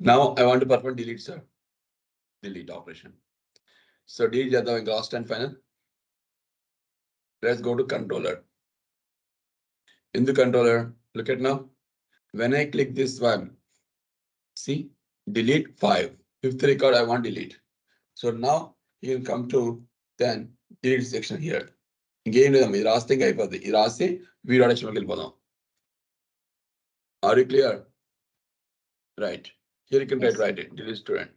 Now I want to perform delete, sir. Delete operation. So delete the last and final. Let's go to controller. In the controller, look at now. When I click this one, see, delete 5. Fifth record I want delete. So now you will come to then delete section here. Again, the last thing I put the irasi, we are Are you clear? Right. Here you can write it. Delete student.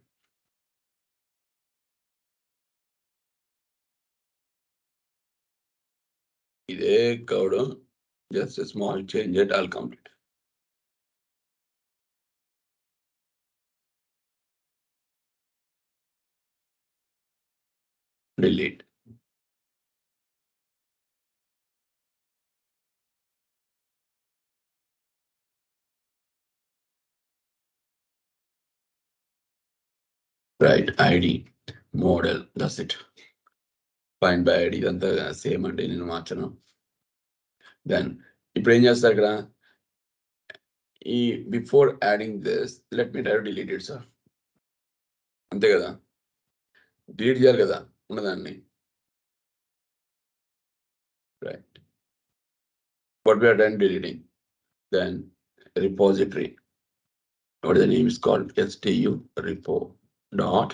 Code, just a small change it, I'll complete. Delete. Right, ID, model, that's it. Find by ID, the same and in marchano. Then, before adding this, let me try to delete it, sir. అంతే కదా delete చేయాలి కదా ఉన్నదాన్ని right what we are done deleting then repository what the name is called stu repo dot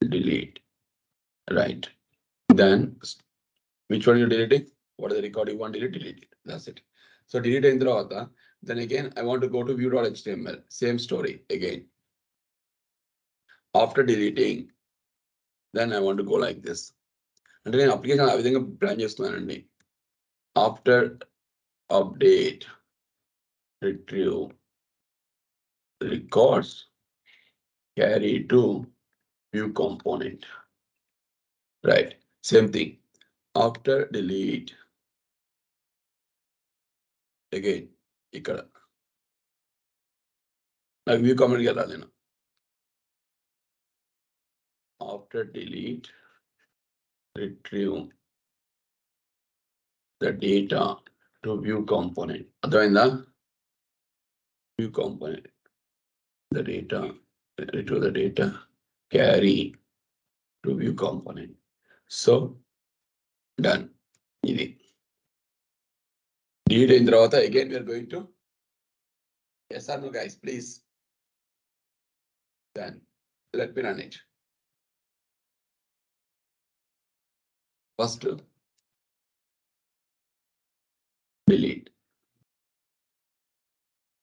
delete right then which one you deleting what is the record you want delete it that's it so delete in tarvata then again I want to go to view.html same story again after deleting then I want to go like this అంటే నేను application ఆ విధంగా plan చేస్తున్నానండి after update retrieve records carry to view component right same thing after delete again ఇక్కడ నాకు view component కి వెళ్ళాలి నేను after delete retrieve the data to view component అర్థమైందా view component the data retrieve the data carry to view component so done ఇది delete అయిన తర్వాత again we are going to yes or no guys please then let me run it first delete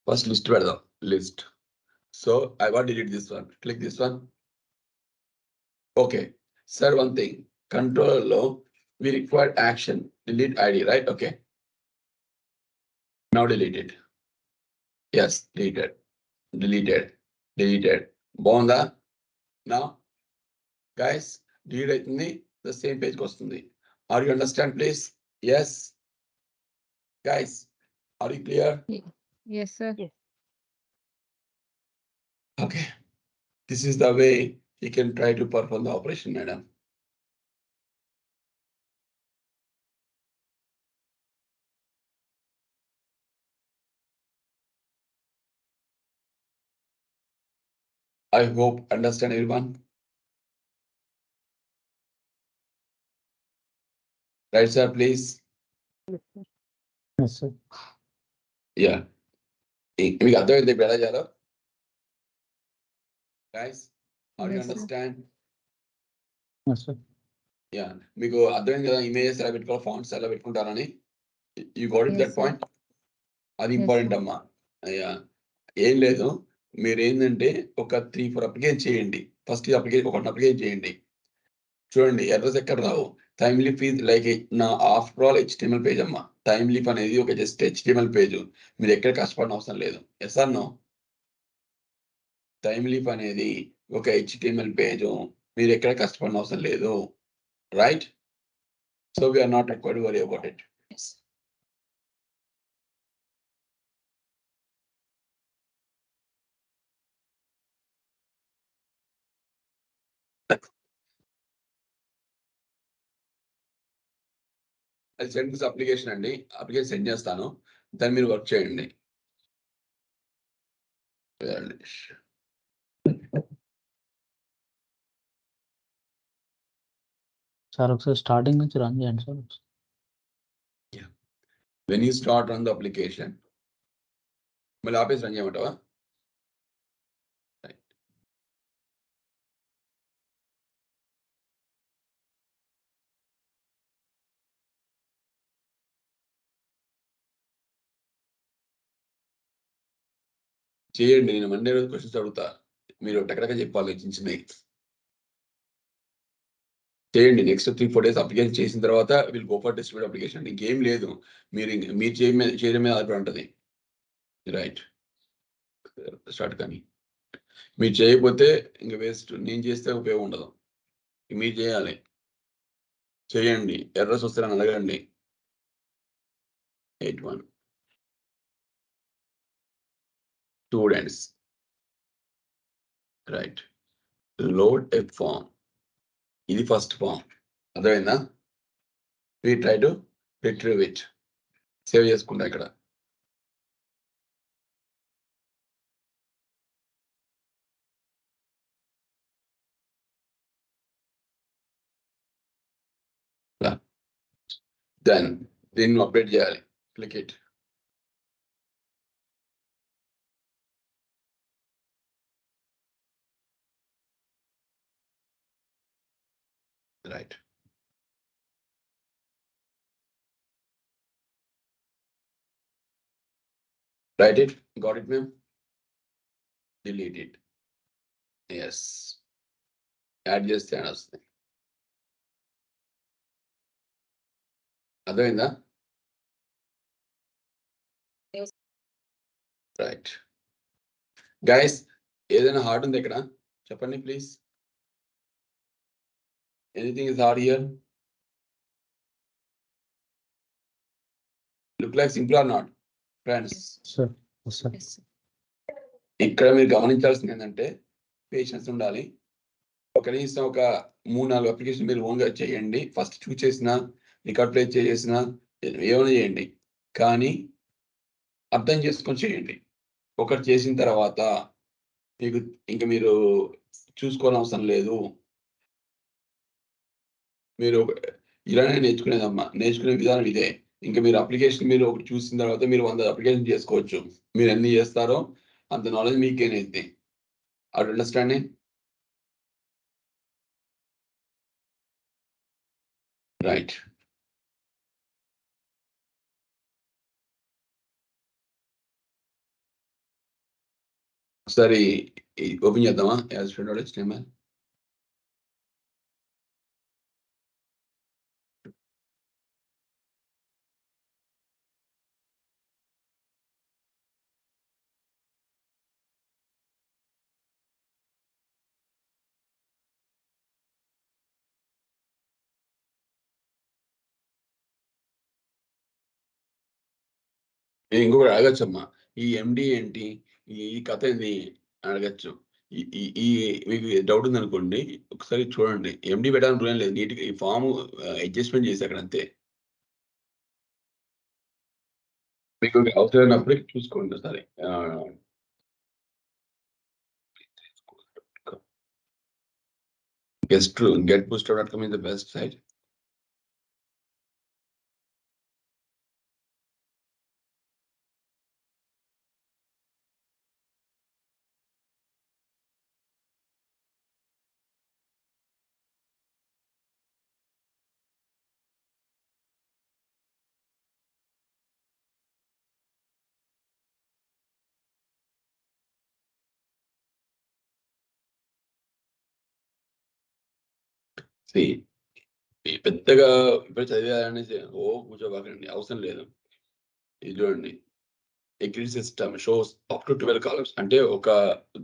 first list పెడదాం list so I want to delete this one click this one okay sir one thing controller low we require action delete id right okay now delete it yes deleted బాగుందా now guys delete అవుతుంది the same page వస్తుంది are you understand please yes guys are you clear Yes, sir. Yes. okay this is the way you can try to perform the operation madam I hope understand everyone right sir please Yes, sir. yeah మీకు అర్థమైంది ఇప్పుడు ఎలా చేయాలో guys are you Yes, sir. understand Yes, sir. yeah మీకు అర్థమైంది కదా images ఎలా పెట్టుకోవాలి ఫాంట్స్ ఎలా పెట్టుకుంటారని you got it Yes, that sir. Point అది Yes, ఇంపార్టెంట్ sir. అమ్మా అయ్యా ఏం లేదు మీరు ఏంటంటే ఒక 3-4 అప్లికేషన్ చేయండి ఫస్ట్ అప్లికేషన్ ఒక అప్లికేషన్ చేయండి చూడండి ఎర్రస్ ఎక్కడ రావు టైమ్ లీఫ్ ఈజ్ లైక్ నా ఆఫ్టర్ ఆల్ హెచ్టిఎంఎల్ పేజ్ అమ్మా టైమ్ లీఫ్ అనేది ఒక జస్ట్ హెచ్టిఎంఎల్ పేజ్ మీరు ఎక్కడ కష్టపడిన అవసరం లేదు S are no time leaf అనేది ఒక హెచ్టిఎంఎల్ పేజ్ మీరు ఎక్కడ కష్టపడిన అవసరం లేదు right so we're not required worry about it అది సెండ్ దిస్ అప్లికేషన్ అండి అప్లికేషన్ సెండ్ చేస్తాను దాన్ని మీరు వర్క్ చేయండి సార్ ఒకసారి స్టార్టింగ్ నుంచి రన్ చేయండి sir. When you start run the application, మళ్ళీ ఆపేసి రన్ చేయమంటావా? చేయండి, నేను మండే రోజు క్వశ్చన్స్ అడుగుతా, మీరు టకటక చెప్పాలి చిన్నవి. చేయండి, నెక్స్ట్ 3-4 days అప్లికేషన్ చేసిన తర్వాత వీళ్ళు గో ఫర్ డిస్ట్రిబ్యూట్ అప్లికేషన్. ఇంకేం లేదు, మీరు చేయడం మీద ఆధారపడి ఉంటుంది. Right, start. కానీ మీరు చేయకపోతే ఇంకా వేస్ట్, నేను చేస్తే ఉపయోగం ఉండదు. మీరు చేయాలి, చేయండి. ఎర్రర్స్ వస్తే నన్ను అడగండి. 81 స్టూడెంట్స్, రైట్, లోడ్ ఎ ఫామ్. ఇది ఫస్ట్ ఫామ్, అర్థమైందా? we try to retrieve it. Save చేసుకుంటా ఇక్కడ. దెన్ దీన్ని అప్డేట్ చేయాలి. Click it. Right, write it. Got it, ma'am? Delete it. Yes, add చేస్తే అని వస్తుంది. అర్థమైందా? రైట్ గైస్, ఏదైనా హార్డ్ ఉంది ఇక్కడ చెప్పండి please. Anything is hard here? Look like simple are not friends? Sir ఇక్కడ మీరు గమనించాల్సింది ఏంటంటే పేషెన్స్ ఉండాలి. కనీసం ఒక 3-4 అప్లికేషన్ మీరు ఓన్గా చేయండి. ఫస్ట్ చూస్ చేసిన, రికార్డ్ ప్లే చేసిన, ఏమైనా చేయండి, కానీ అర్థం చేసుకొని చేయండి. ఒకటి చేసిన తర్వాత మీకు ఇంకా మీరు చూసుకోని అవసరం లేదు. మీరు ఇలానే నేర్చుకునేదమ్మా, నేర్చుకునే విధానం ఇదే. ఇంకా మీరు అప్లికేషన్ మీరు ఒకటి చూసిన తర్వాత మీరు 100 అప్లికేషన్ చేసుకోవచ్చు. మీరు ఎన్ని చేస్తారో అంత నాలెడ్జ్ మీకేనైతే. Are understanding? రైట్, ఒకసారి ఓపెన్ చేద్దామా? As friend HTML. ఇంకొకటి అడగచ్చమ్మా, ఈ ఎండి ఏంటి, ఈ కథ ఏంది అడగచ్చు. ఈ మీకు డౌట్ ఉంది అనుకోండి, ఒకసారి చూడండి. ఎండి పెట్టడానికి రూల్ లేదు, నీట్గా ఈ ఫామ్ అడ్జస్ట్మెంట్ చేసి అక్కడ అంతే. మీకు అవసరమైనప్పుడు చూసుకోండి ఒకసారి. getbooster.com is the best site. పెద్దగా ఇప్పుడు చదివేయాలనేసి కూర్చోబాకండి, అవసరం లేదు. ఇది చూడండి, a grid system shows up to 12 columns. అంటే ఒక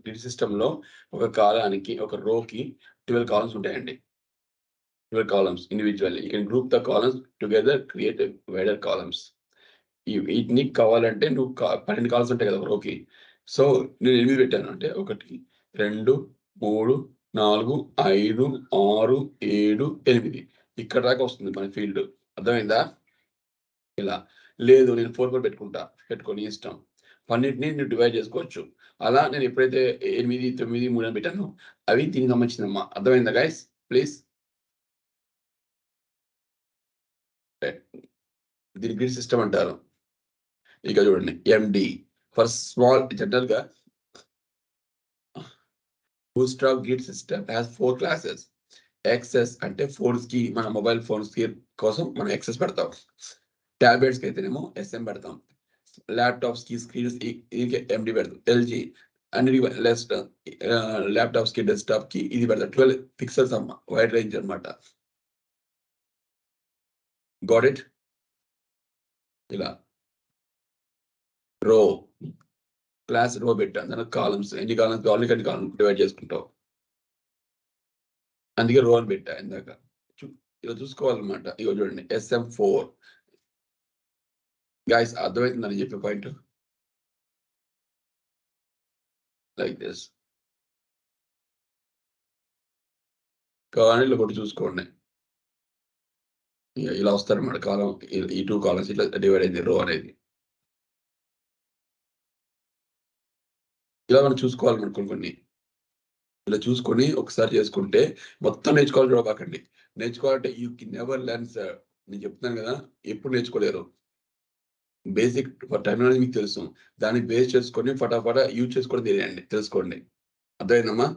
గ్రిడ్ సిస్టమ్ లో ఒక కాలానికి, ఒక రోకి 12 కాలమ్స్ ఉంటాయండి. 12 columns individually. You can group the columns together, create wider columns. వీటిని కావాలంటే నువ్వు 12 కాలమ్స్ ఉంటాయి కదా ఒక రోకి. సో నేను 8 పెట్టాను అంటే 1 2 3 4 5 6 7 8 ఇక్కడ దాకా వస్తుంది మన ఫీల్డ్. అర్థమైందా? ఇలా లేదు, నేను 4 పెట్టుకుంటా, పెట్టుకొని ఇష్టం. అన్నిటిని నువ్వు డివైడ్ చేసుకోవచ్చు. అలా నేను ఎప్పుడైతే 8, 9, 3 అని పెట్టానో అవి దీనికి సంబంధించిందమ్మా. అర్థమైందా గైస్? ప్లీజ్. దీని గ్రిడ్ సిస్టమ్ అంటారు. ఇక చూడండి ఎండి ఫర్ స్మాల్ జనరల్ గా bootstrap grid system has 4 classes. Access అంటే ఫోన్స్ కి మన మొబైల్ ఫోన్స్ కి కోసం మనం యాక్సెస్ పెడతాం. టాబ్లెట్స్ కి అయితేనేమో ఎస్ఎం పెడతాం. ల్యాప్టాప్స్ కి స్క్రీన్స్ ఎండి పెడతాం. ఎల్జీ అన్ని ల్యాప్టాప్స్ కి డెస్క్టాప్ కి ఇది పెడతాం. 12 పిక్సెల్స్ అమ్మ, వైడ్ రేంజ్ అన్నమాట. Got it? ఇలా రో క్లాస్ రో పెట్టాను, దానికి కాలమ్స్ ఎన్ని కాలమ్స్ కావాలి అన్ని కాలమ్స్ డివైడ్ చేసుకుంటాం. అందుకే రో అని పెట్టా ఇందాక. ఇలా చూసుకోవాలన్నమాట. ఇగో చూడండి SM4 గైస్, అర్థమవుతుందని చెప్పే పాయింట్ లైక్ దిస్. కాలనీలో కూడా చూసుకోండి, ఇలా వస్తారన్నమాట కాలం. ఈ 2 కాలమ్స్ ఇట్లా డివైడ్ అయింది రో అనేది. ఇలా మనం చూసుకోవాలి కొన్ని. ఇలా చూసుకొని ఒకసారి చేసుకుంటే మొత్తం నేర్చుకోవాలి చూడబాకండి. నేర్చుకోవాలంటే you can never learn sir. నేను చెప్తున్నాను కదా, ఎప్పుడు నేర్చుకోలేరు. బేసిక్ టెక్నాలజీ మీకు తెలుసు, దాన్ని బేస్ చేసుకొని ఫటాఫట యూజ్ చేసుకోవడం తెలియండి, తెలుసుకోండి. అర్థమైందమ్మా?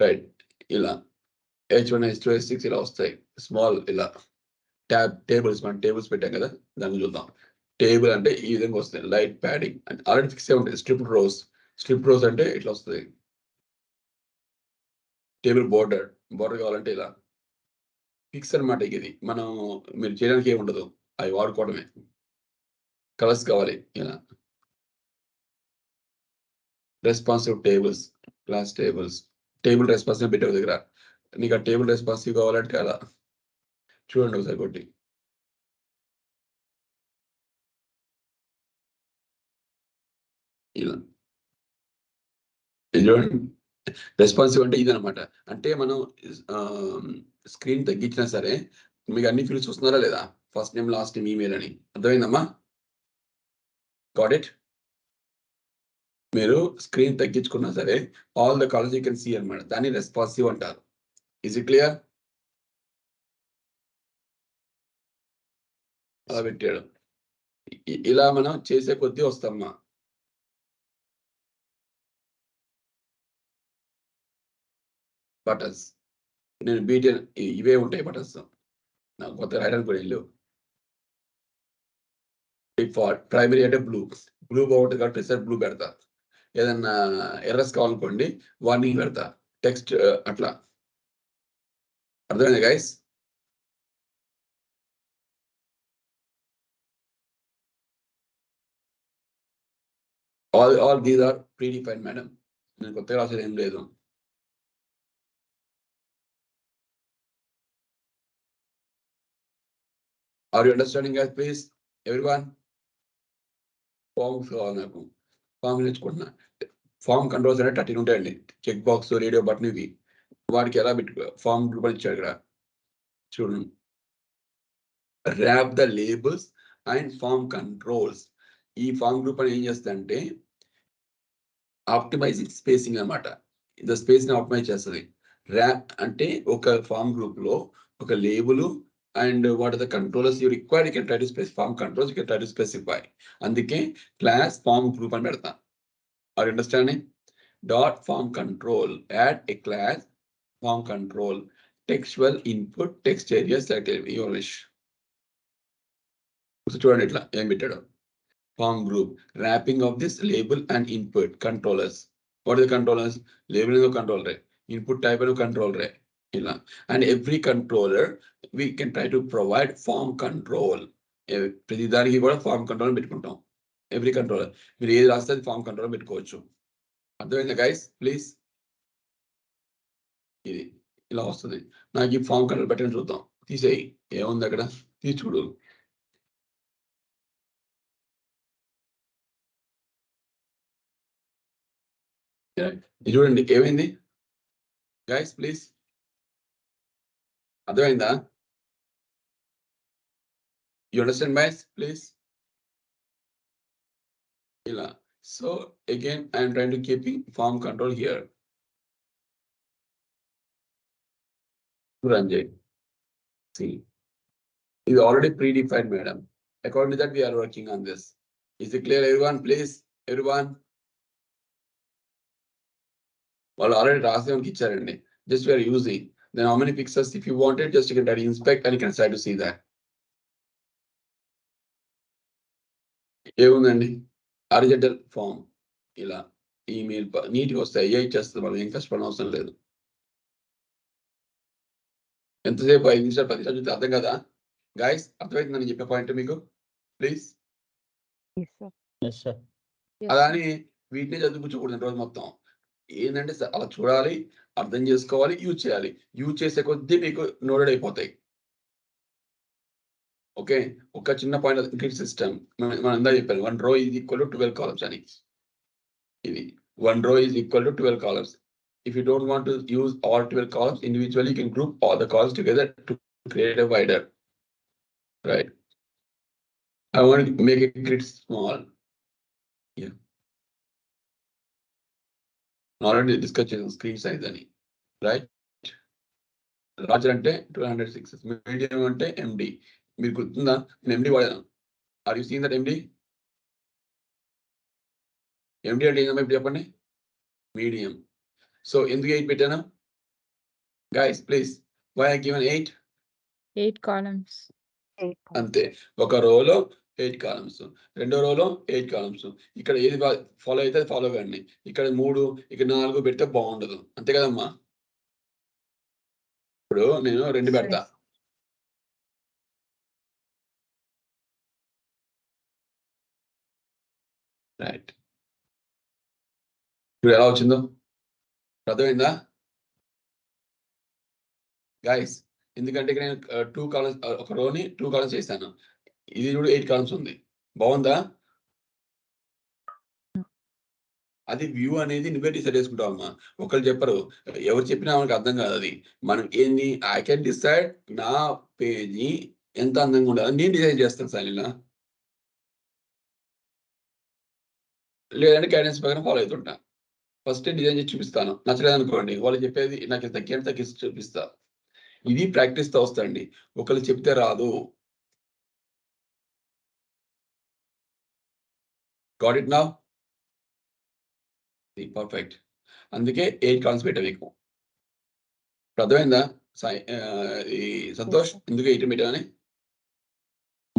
రైట్. ఇలా H1, H2, H6 ఇలా వస్తాయి. స్మాల్ ఇలా టేబుల్స్, మనం టేబుల్స్ పెట్టాం కదా, దాన్ని చూద్దాం. టేబుల్ అంటే ఈ విధంగా వస్తాయి. లైట్ ప్యాడింగ్ అంటే ఆల్రెడీ ఫిక్స్ అయి ఉంటాయి. స్ట్రిప్ రోస్ అంటే ఇట్లా వస్తుంది. టేబుల్ బోర్డర్ కావాలంటే ఇలా ఫిక్స్ అనమాట. ఇది మనం మీరు చేయడానికి ఏమి ఉండదు, అవి వాడుకోవడమే. కలర్స్ కావాలి ఇలా. Responsive tables, class tables, table responsive పెట్టే దగ్గర నీకు ఆ టేబుల్ రెస్పాన్సివ్ కావాలంటే అలా చూడండి ఒకసారి కొట్టి. ఇలా ఇది చూడండి. రెస్పాన్సివ్ అంటే ఇదనమాట. అంటే మనం స్క్రీన్ తగ్గించినా సరే మీకు అన్ని ఫీల్డ్స్ వస్తున్నారా లేదా, first name last name email అని. అర్థమైందమ్మా? Got it? మీరు స్క్రీన్ తగ్గించుకున్నా సరే all the columns you can see అనమాట. దాన్ని రెస్పాన్సివ్ అంటారు. Is it clear? అలా పెట్టాడు. ఇలా మనం చేసే కొద్దీ వస్తామ్మా. బటన్స్ నేను బీటెన్ ఇవే ఉంటాయి బటన్స్. నాకు కొత్త రాయడానికి కూడా ఇల్లు. డిఫాల్ట్ ప్రైమరీ అంటే బ్లూ బాగుంటుంది కాబట్టి సార్ బ్లూ పెడతా. ఏదన్నా ఎర్రస్ కావాలనుకోండి వార్నింగ్ పెడతా, టెక్స్ట్ అట్లా. అర్థమైంది guys? All these are predefined madam. నేను కొత్తగా రాసేది ఏం లేదు. Are you understanding guys? Please everyone. Forms కావాలి నాకు, ఫార్మ్ నేర్చుకుంటున్నా. ఫార్మ్ కంట్రోల్స్ అంటే 13 ఉంటాయండి. చెక్ బాక్స్, రేడియో బటన్, ఇవి వాడికి ఎలా పెట్టుకో. ఫార్మ్ గ్రూప్ అని ఇచ్చాడు ఇక్కడ చూడండి. Wrap the labels and form controls. ఈ ఫార్మ్ గ్రూప్ అని ఏం చేస్తుందంటే ఆప్టిమైజింగ్ స్పేసింగ్ అనమాట. ద స్పేస్ ని ఆప్టిమైజ్ చేస్తుంది. ర్యాప్ అంటే ఒక ఫార్మ్ గ్రూప్ లో ఒక label and what are the controllers you required, you can try to form controls, you can try to specify. అందుకే క్లాస్ ఫార్మ్ గ్రూప్ అని పెడతా. Are understanding? Dot form control, add a class form control, textual input, text area select your wish. చూడండి ఇట్లా ఏం పెట్టాడు. Form group, wrapping of this label and input controllers. What are the controllers? Label is a controller, input type is a controller. And every controller, we can try to provide form control. ప్రతి దానికి కూడా form control పెట్టుకుంటాం. Every controller మీరు ఏది రాస్తే అది form control పెట్టుకోవచ్చు. అర్థమైందా గైస్? ప్లీజ్. ఇది ఇలా వస్తుంది. నాకు ఈ ఫార్మ్ కంట్రోల్ పెట్టని చూద్దాం. తీసేయి, ఏముంది అక్కడ, తీసి చూడు. ఇది చూడండి ఏమైంది గైస్, ప్లీజ్. అర్థమైందా? You understand guys? ప్లీజ్. ఇలా So again, I am trying to keep form control here. Ranjay, see, is already predefined, madam. According to that, we are working on this. Is it clear, everyone? Please, everyone. Well, already రాసేవానికి ఇచ్చారండి. Just we are using. Then how many pixels? If you want it, just you can try to inspect and you can try to see that. ఏముందండి horizontal form ఇలా email నీట్గా వస్తాయి ఏ ఇచ్చేస్తుంది మనం ఏం కష్టపడిన అవసరం లేదు. ఎంతసేపు 5 నిమిషాలు 10 నిమిషాలు చూస్తే అర్థం కదా గాయస్? అర్థమవుతుందని చెప్పే పాయింట్ మీకు ప్లీజ్. Yes sir. అలా అని వీటినే చదువుకుంచకూడదు రోజు మొత్తం. ఏంటంటే అలా చూడాలి, అర్థం చేసుకోవాలి, యూజ్ చేయాలి. యూజ్ చేసే కొద్దీ మీకు నోడెడ్ అయిపోతాయి. ఓకే, ఒక చిన్న పాయింట్ గ్రిడ్ సిస్టమ్ మనం ఇందా చెప్పాను 1 row is equal to 12 columns అని. ఇది 1 row is equal to 12 columns. If you don't want to use all 12 columns individually, you can group all the columns together to create a wider. Right. I want to make a grid small. Yeah. Already discussed screen size ani. Right. Larger అంటే 206, medium అంటే MD. మీరు గుర్తుందా? నేను MD వాడాను. Are you seeing that MD? MD అంటే ఏంటమ్మా ఇప్పుడు చెప్పండి? మీడియం. సో ఎందుకు 8 పెట్టాను? Guys, please. Why I given 8? 8 columns. అంతే. ఒక రోలో 8 కాలమ్స్, రెండో రోలో 8 కాలమ్స్. ఇక్కడ ఏది ఫాలో అయితే అది ఫాలో కండి. ఇక్కడ 3, ఇక్కడ 4 పెడితే బాగుండదు. అంతే కదమ్మా? ఇప్పుడు నేను 2 పెడతా. రైట్. ఇప్పుడు ఎలా వచ్చిందో అర్థమైందా గైస్? ఎందుకంటే ఇక్కడ నేను 2 కాలమ్స్, ఒక రోని 2 కాలమ్స్ చేశాను. ఇది కూడా 8 కాలమ్స్ ఉంది. బాగుందా? అది వ్యూ అనేది నువ్వే డిసైడ్ చేసుకుంటావు అమ్మా. ఒకళ్ళు చెప్పరు, ఎవరు చెప్పినా మనకు అర్థం కాదు. అది మనం ఏంది ఐ కెన్ డిసైడ్ నా పేజీ ఎంత అందంగా ఉండాలి నేను డిసైడ్ చేస్తాను సైలీలా. లేదంటే గైడెన్స్ ప్రకారం ఫాలో అవుతుంటా. ఫస్ట్ డిజైన్ చేసి చూపిస్తాను, నచ్చలేదు అనుకోండి వాళ్ళు చెప్పేది నాకు తగ్గించి చూపిస్తా. ఇది ప్రాక్టీస్తో వస్తాయండి, ఒకళ్ళు చెప్తే రాదు. Got it now? పర్ఫెక్ట్. అందుకే 8 కాలమ్స్ పెట్టా మీకు. అర్థమైందా ఈ సంతోష్? ఎందుకు 8 పెట్టామని?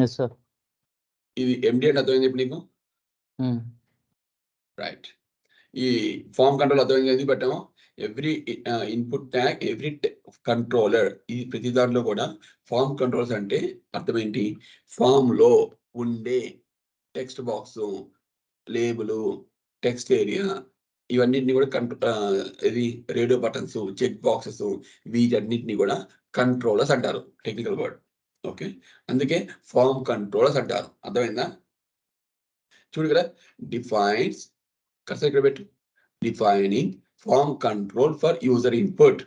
Yes sir. ఇది ఎండి అంటే అర్థమైంది ఇప్పుడు నీకు? రైట్. ఈ ఫామ్ కంట్రోల్ అర్థమైంది ఎందుకు పెట్టాము? Every input tag, every controller, ఈ ప్రతి దాంట్లో కూడా ఫామ్ కంట్రోల్స్ అంటే అర్థం ఏంటి? ఫామ్ లో ఉండే text box, label, text area, ఇవన్నిటిని కూడా ఇది రేడియో బటన్స్, చెక్ బాక్సెస్, వీటన్నిటిని కూడా కంట్రోలర్స్ అంటారు, టెక్నికల్ వర్డ్. ఓకే, అందుకే ఫామ్ కంట్రోలర్స్ అంటారు. అర్థమైందా? చూడు కదా, డిఫైన్స్ కర్సర్ ఇక్కడ పెట్టు, defining form control for user input.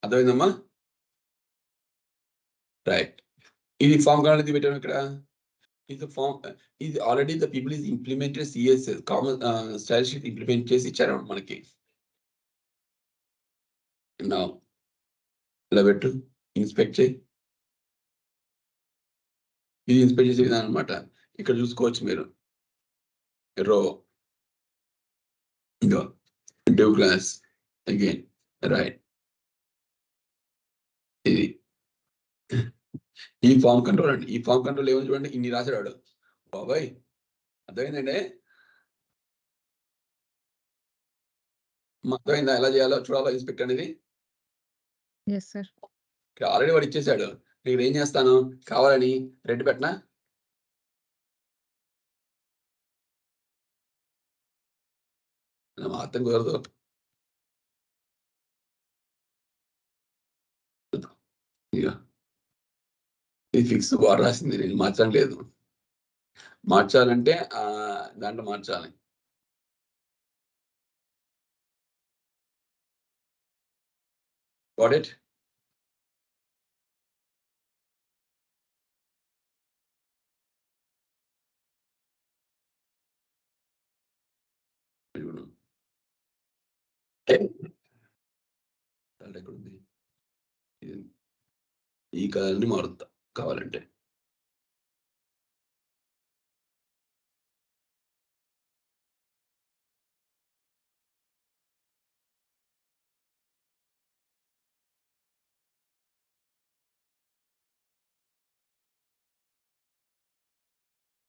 అర్థమైందమ్మా? రైట్. ఇది ఫామ్ కంట్రోల్ ఇది పెట్టాము ఇక్కడ. ఇది ఫామ్, ఇది already the people is implemented CSS common style sheet implement చేసి ఇచ్చారు మనకి. నా ఇలా పెట్టు, ఇన్స్పెక్ట్ చేయి. ఇది ఇన్స్పెక్ట్ చేసే విధానం అనమాట. ఇక్కడ చూసుకోవచ్చు మీరు రో, ఇంకా డ్యూ క్లాస్ అగైన్. రైట్. ఇది ఈ ఫామ్ కంట్రోల్ అండి. ఈ ఫామ్ కంట్రోల్ ఏమని చూడండి, ఇన్ని రాసాడు బాబాయ్. అర్థమైందండి? అర్థమైందా ఎలా చేయాలో చూడాలో ఇన్స్పెక్ట్ అనేది? Yes, sir. ఆల్రెడీ వాడు ఇచ్చేసాడు. నేను ఏం చేస్తాను, కావాలని రెడ్ పెట్టనా? మాత్రం కుదరదు. ఇది ఫిక్స్ వాడు రాసింది, నేను మార్చడం లేదు. మార్చాలంటే దాంట్లో మార్చాలి. Got it? ఎక్కడుంది ఈ కలర్ని మారుతా కావాలంటే.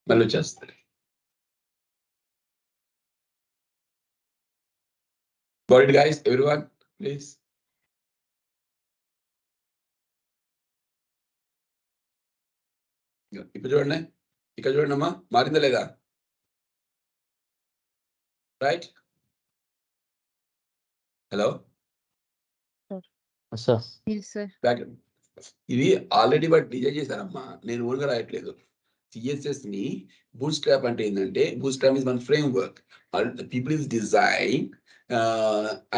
మళ్ళీ వచ్చేస్తుంది. Got it, guys? Everyone, please. ఇప్పుడు చూడండి, ఇక్కడ చూడండి అమ్మా, మారిందా లేదా? Right? Hello sir Yes, sir. Back. ఇది ఆల్రెడీ బట్ డిజైన్ చేశారమ్మా, నేను ఓన్గా రాయట్లేదు. సిఎస్ఎస్ ని బూట్ స్ట్రాప్ అంటే ఏంటంటే, boot strap is one frame work. People is design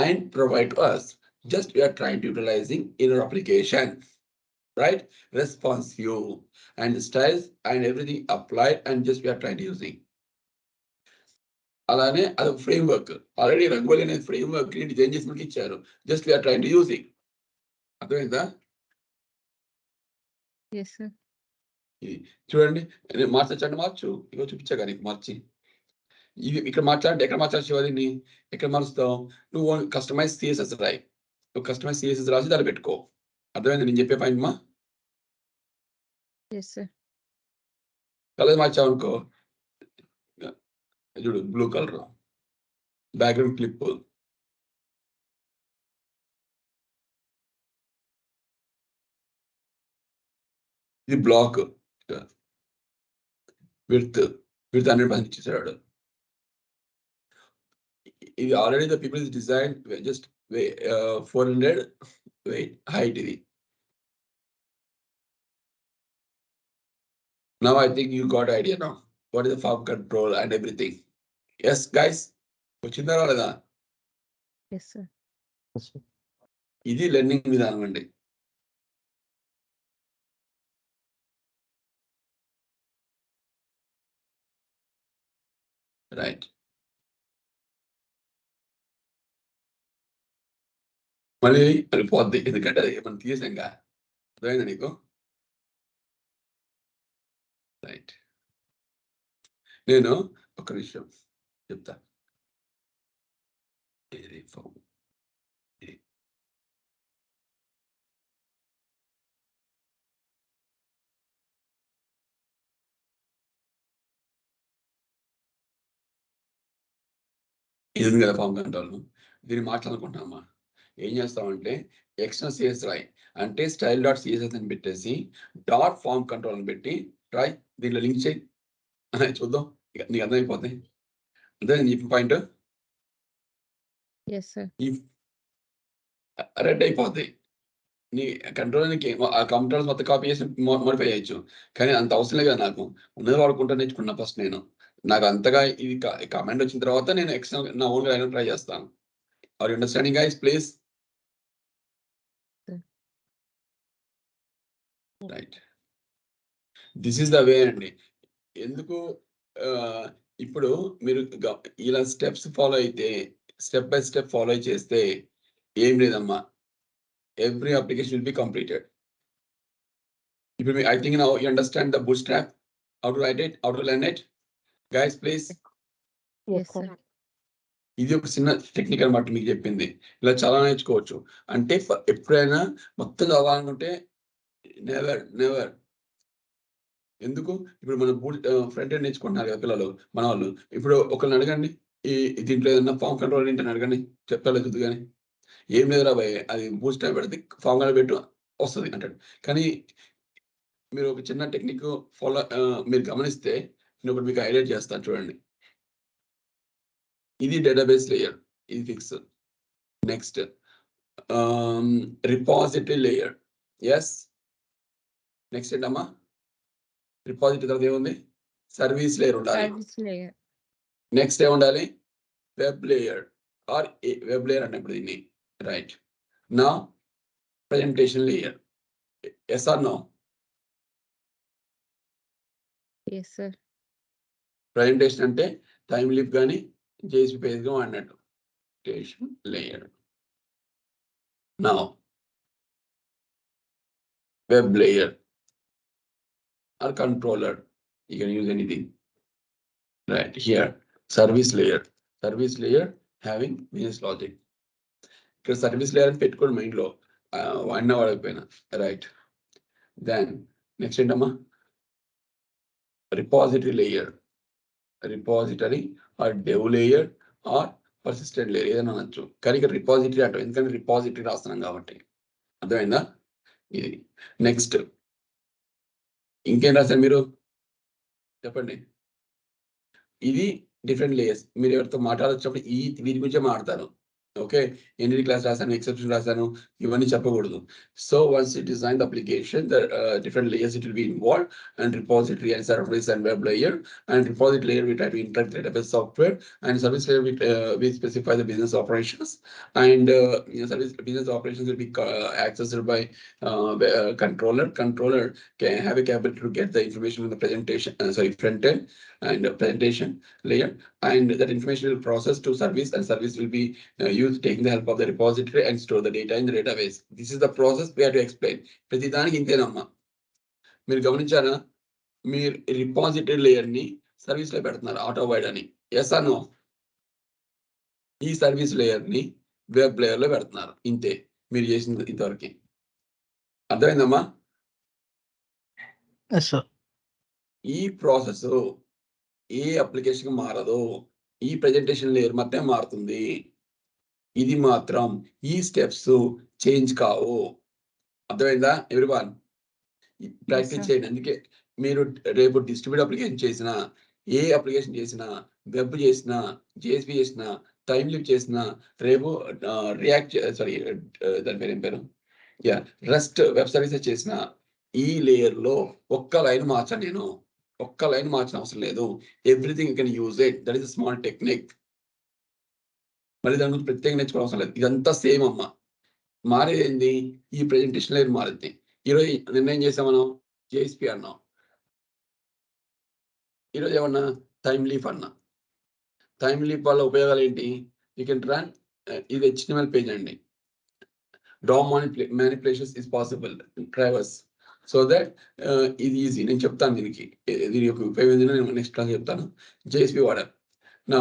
and provide to us. Just we are trying to utilizing in our application, right? Responsive and styles and everything applied, and just we are trying to using. అలానే అది frame work. Already rangoli అనే frame work ని design చేసి మనకి ఇచ్చారు. Just we're trying to using. అర్థమైందా? Yes, sir. చూడండి, మార్చండి, మార్చు. ఇగో చూపించా నీకు మార్చి. ఇది ఇక్కడ మార్చాలంటే ఎక్కడ మార్చాలి శివాదిని? ఎక్కడ మారుస్తావు? నువ్వు కస్టమైజ్ సిఎస్ఎస్ రాయి. నువ్వు కస్టమైజ్ సిఎస్ఎస్ రాసి దాన్ని పెట్టుకో. అర్థమైంది నేను చెప్పే పాయింట్ మా? Yes, sir. కలర్ మార్చావు అనుకో, చూడు బ్లూ కలర్ బ్యాక్గ్రౌండ్ క్లిప్, ఇది బ్లాక్, విడ్త్ 100% ఇచ్చేసాడు. ఇది already the people is design just 400 weight height ఇది. Now I think you got idea now. What is the form control and everything? Yes, guys? వచ్చిందా రాలేదా? Yes, sir. ఇది learning విధానం అండి. Right. మళ్ళీ వెళ్ళిపోద్ది, ఎందుకంటే అది మనం తీసాంగా. అర్థమైందా నీకు? రైట్. నేను ఒక విషయం చెప్తా. ఇది ఉంది కదా ఫామ్ కంట్రోల్, దీన్ని మాట్లాడుకుంటున్నామా. ఏం చేస్తామంటే ఎక్స్టర్నల్ సిఎస్ రాయి, అంటే స్టైల్ డాట్ సిఎస్ఎస్ అని పెట్టేసి డాట్ ఫామ్ కంట్రోల్ అని పెట్టి రాయి, దీంట్లో లింక్ చేయి. చూద్దాం, నీకు అర్థమైపోతాయి. అదే నీ పాయింట్. Yes, sir. రెడ్ అయిపోతాయి. నీ కంట్రోల్ ఆ కంట్రోల్స్ మొత్తం కాపీ చేసి మోడిఫై చేయొచ్చు, కానీ అంత అవసరం లేదు కదా. నాకు ఉన్నది వాడుకుంటా నేర్చుకున్నా ఫస్ట్ నేను. నాకు అంతగా ఇది కమాండ్ వచ్చిన తర్వాత నేను ఎక్స్టర్నల్ నా ఓన్గా ట్రై చేస్తాను. Are you understanding guys please? Right. This is the way అండి. ఎందుకు ఇప్పుడు మీరు ఇలా స్టెప్స్ ఫాలో అయితే, స్టెప్ బై స్టెప్ ఫాలో చేస్తే ఏం లేదమ్మా, every application will be completed. ఇప్పుడు I think now you understand the Bootstrap, how to write it, how to learn it. Guys please. Yes, sir. ఇది ఒక చిన్న టెక్నిక్ అన్నమాట మీకు చెప్పింది. ఇలా చాలా నేర్చుకోవచ్చు. అంటే ఎప్పుడైనా మొత్తం చదవాలనుకుంటే నెవర్ నెవర్. ఎందుకు? ఇప్పుడు మన ఫ్రంట్ ఎండ్ నేర్చుకుంటున్నారు కదా పిల్లలు, మన వాళ్ళు. ఇప్పుడు ఒకరిని అడగండి, ఈ దీంట్లో ఏదన్నా ఫామ్ కంట్రోల్ ఏంటని అడగండి, చెప్పాలి చూద్దు. కానీ ఏం లేదురా భయ్, అది బూస్ట్ టైప్ పెడితే ఫామ్ కంట్రోల్ పెట్టు వస్తుంది అంటాడు. కానీ మీరు ఒక చిన్న టెక్నిక్ ఫాలో మీరు గమనిస్తే నేను ఒకటి మీకు హైలైట్ చేస్తాను చూడండి. ఇది డేటాబేస్ లేయర్, ఇది fix. Next repository layer. Yes, next ఏంటమ్మా? రిపాజిటరీ తర్వాత ఏముంది? సర్వీస్ లేయర్ ఉండాలి. Service layer. నెక్స్ట్ ఏముండాలి? Web layer or web layer అన్నప్పుడు దీన్ని. రైట్. నా presentation layer. Yes are no? Yes, sir. Presentation అంటే టైమ్ లిప్ కానీ జేఎస్పీ పేజ్ గా అన్నట్టు. presentation layer. Now, web layer or controller, you can use anything. Right here, service layer having business logic. ఇక్కడ service layer అని పెట్టుకోండి mind లో వాడినా వాడకపోయినా. రైట్, దెన్ నెక్స్ట్ ఏంటమ్మా, repository layer, repository or dev layer or persistent layer ఏదైనా అనొచ్చు, కానీ ఇక్కడ రిపాజిటరీ అంటాం ఎందుకంటే రిపాజిటరీ రాస్తున్నాం కాబట్టి. అర్థమైందా? ఇది నెక్స్ట్ ఇంకేం రాశారు మీరు చెప్పండి. ఇది డిఫరెంట్ లేయర్స్. మీరు ఎవరితో మాట్లాడొచ్చినప్పుడు వీటి గురించే మాట్లాడతారు. ఓకే, ఎన్డీ క్లాస్ రాశాను, ఎక్సెప్షన్ రాశాను, ఇవన్నీ చెప్పకూడదు. So once you design the application, the different layers it will be involve, and repository and service and web layer, and repository layer we try to interact database software, and service layer we specify the business operations, and service business operations will be accessed by controller. Controller can have a capability to get the information in the presentation, front end and presentation layer, and that information will process to service, and service will be used taking the help of the repository and store the data in the database. This is the process we have to explain. ప్రతి దానికి ఇంతేనమ్మా. మీరు గమనించారా, మీరు repository layer ని service లో పెడుతున్నారు auto wide అని, yes అన్నో. ఈ సర్వీస్ లేయర్ ని వెబ్ లేయర్ లో పెడుతున్నారు, ఇంతే మీరు చేసింది ఇంతవరకు. అర్థమైందమ్మా? ఈ ప్రాసెస్ ఏ అప్లికేషన్ మారదు, ఈ ప్రెజెంటేషన్ లేయర్ మాత్రమే మారుతుంది. ఇది మాత్రం ఈ స్టెప్స్ చేంజ్ కావు. అర్థమైందా ఎవ్రీవన్? ప్రాక్టీస్ చేయండి. అందుకే మీరు రేపు డిస్ట్రిబ్యూట్ అప్లికేషన్ చేసినా, ఏ అప్లికేషన్ చేసినా, వెబ్ చేసినా, జేఎస్పీ చేసినా, టైమ్ లిప్ చేసినా, రేపు రియాక్ట్ దాని పేరు ఏం పేరు, రెస్ట్ వెబ్ సర్వీసెస్ చేసిన ఈ లేయర్ లో ఒక్క లైన్ మార్చాను నేను, ఒక్క లైన్ మార్చిన అవసరం లేదు. Everything you can use it. That is a small technique. మరి దాని గురించి ప్రత్యేకంగా నేర్చుకోవడం అవసరం లేదు. ఇదంతా సేమ్ అమ్మా. మారేది ఏంది, ఈ ప్రెజెంటేషన్ లేయర్ మారింది. ఈరోజు నిర్ణయం చేసాం మనం, జేఎస్పీ అన్నాం. ఈరోజు ఏమన్నా టైమ్ లీఫ్ అన్నా. టైమ్ లీఫ్ వల్ల ఉపయోగాలు ఏంటి? యూ కెన్ రన్, ఇది HTML పేజ్ అండి. DOM manipulations is possible, drivers, so that ఇది ఈజీ. నేను చెప్తాను దీనికి, దీని యొక్క ఉపయోగం నేను నెక్స్ట్ క్లాస్ చెప్తాను. జేఎస్పీ వాడాలి. నా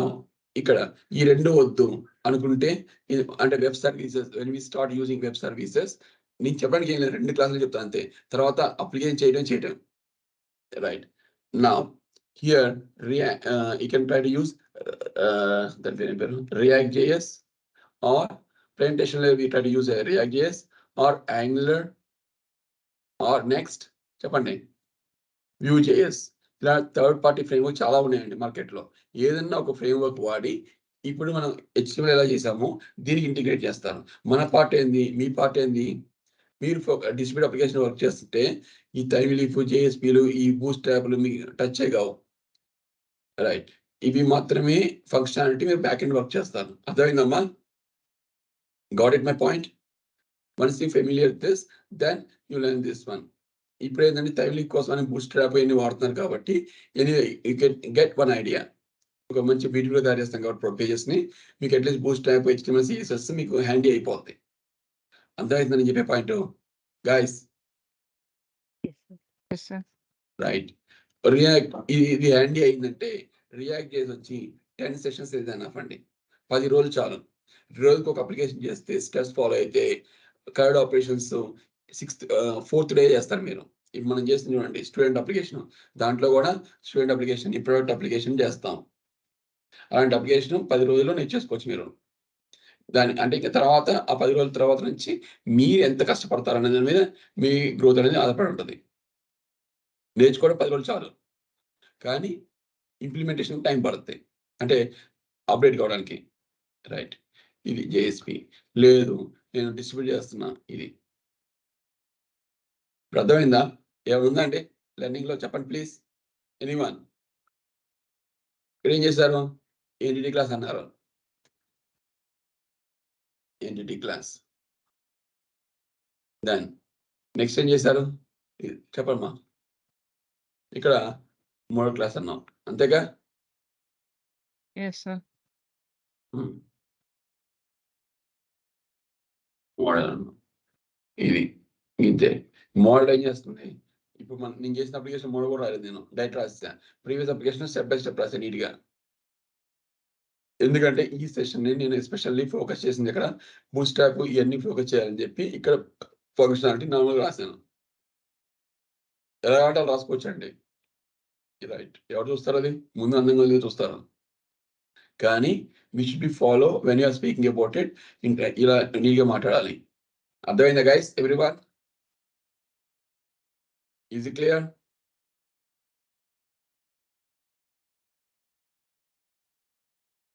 ఇక్కడ ఈ రెండు వద్దు అనుకుంటే, అంటే web services, when we start using web services, నేను చెప్పడానికి ఏం లేదు, 2 క్లాసులు చెప్తాను అంతే. తర్వాత అప్లికేషన్ చేయడం. రైట్, నా here you can try to use React JS or presentation layer. We try to use a React JS or Angular or next చెప్పండి Vue.js. ఇలా థర్డ్ పార్టీ ఫ్రేమ్వర్క్ చాలా ఉన్నాయండి మార్కెట్లో. ఏదన్నా ఒక ఫ్రేమ్వర్క్ వాడి ఇప్పుడు మనం HTML ఎలా చేసామో దీనికి ఇంటిగ్రేట్ చేస్తాను. మన పార్ట్ ఏంది, మీ పార్ట్ ఏంది? మీరు డిస్ట్రిబ్యూట్ అప్లికేషన్ వర్క్ చేస్తుంటే ఈ టైమ్ లీఫ్, జేఎస్పీలు, ఈ బూస్ట్ ట్యాబ్లు మీకు టచ్ కావు. రైట్, ఇవి మాత్రమే ఫంక్షనాలిటీ మీరు బ్యాక్ ఎండ్ వర్క్ చేస్తారు. అర్థమైందమ్మా? Got it my point? Once you familiar with this, then you learn this one. ఇప్పుడు ఏంటంటే టైమ్ లీఫ్ కోసం బూస్ట్ ట్యాబ్ అన్ని వాడుతున్నారు కాబట్టి anyway you can get one idea. ఒక మంచి బ్యూటిఫుల్గా తయారు చేస్తాం కాబట్టి పేజెస్ ని, మీకు at least Boost tab, HTML, CSS మీకు హ్యాండీ అయిపోద్ది. అర్థమైందని చెప్పే పాయింట్ గైస్. రైట్, రియాక్ట్ ఇది హ్యాండీ అయిందంటే రియాక్ట్ చేసి వచ్చి 10 సెషన్స్ ఏదైనా అండి, 10 రోజులు చాలు. రోజుకి ఒక అప్లికేషన్ చేస్తే, స్టెప్స్ ఫాలో అయితే కర్డ్ ఆపరేషన్స్ 4th డే చేస్తారు మీరు. ఇప్పుడు మనం చేస్తుంది చూడండి స్టూడెంట్ అప్లికేషన్, దాంట్లో కూడా స్టూడెంట్ అప్లికేషన్, ఈ ప్రొడక్ట్ అప్లికేషన్ చేస్తాం. అలాంటి అప్లికేషన్ 10 రోజుల్లో నేర్చేసుకోవచ్చు మీరు. అంటే ఇంకా తర్వాత ఆ 10 రోజుల తర్వాత నుంచి మీరు ఎంత కష్టపడతారు అనే దాని మీద మీ గ్రోత్ అనేది ఆధారపడి ఉంటుంది. నేర్చుకోవడం 10 రోజులు చాలు, కానీ ఇంప్లిమెంటేషన్ టైం పడుతుంది, అంటే అప్డేట్ కావడానికి. రైట్, ఇది జేఎస్పీ. లేదు నేను డిస్ట్రిబ్యూట్ చేస్తున్నా, ఇది అర్థమైందా? ఏముందా అండి లెర్నింగ్ లో చెప్పండి ప్లీజ్. ఎనీవన్ ఇక్కడ ఏం చేశారు? ఎంటిటీ క్లాస్ అన్నారు. ఎంటిటీ క్లాస్, దెన్ నెక్స్ట్ ఏం చేశారు చెప్పమ్మా? ఇక్కడ మోడల్ క్లాస్ అన్నాం, అంతేగా? మోడల్ అన్నాం. ఇది ఇంతే. మోడల్ ఏం చేస్తుంది, ఇప్పుడు నేను చేసిన అప్లికేషన్ మోడల్ కూడా రాలేదు, నేను డైరెక్ట్ రాస్తాను. Previous application step by step రాస్తాను నీట్గా. ఎందుకంటే ఈ సెషన్ ని నేను ఎస్పెషల్లీ ఫోకస్ చేసింది ఇక్కడ బూట్ స్ట్రాప్ ఇవన్నీ ఫోకస్ చేయాలని చెప్పి ఇక్కడ ఫంక్షనాలిటీ నార్మల్గా రాశాను. ఎలా అంటే రాసుకోవచ్చండి. రైట్, ఎవరు చూస్తారు అది? ముందు అందంగా చూస్తారు. కానీ we should be follow when you are speaking about it ఇలా నీట్గా మాట్లాడాలి. అర్థమైందా guys? Everyone, is it clear?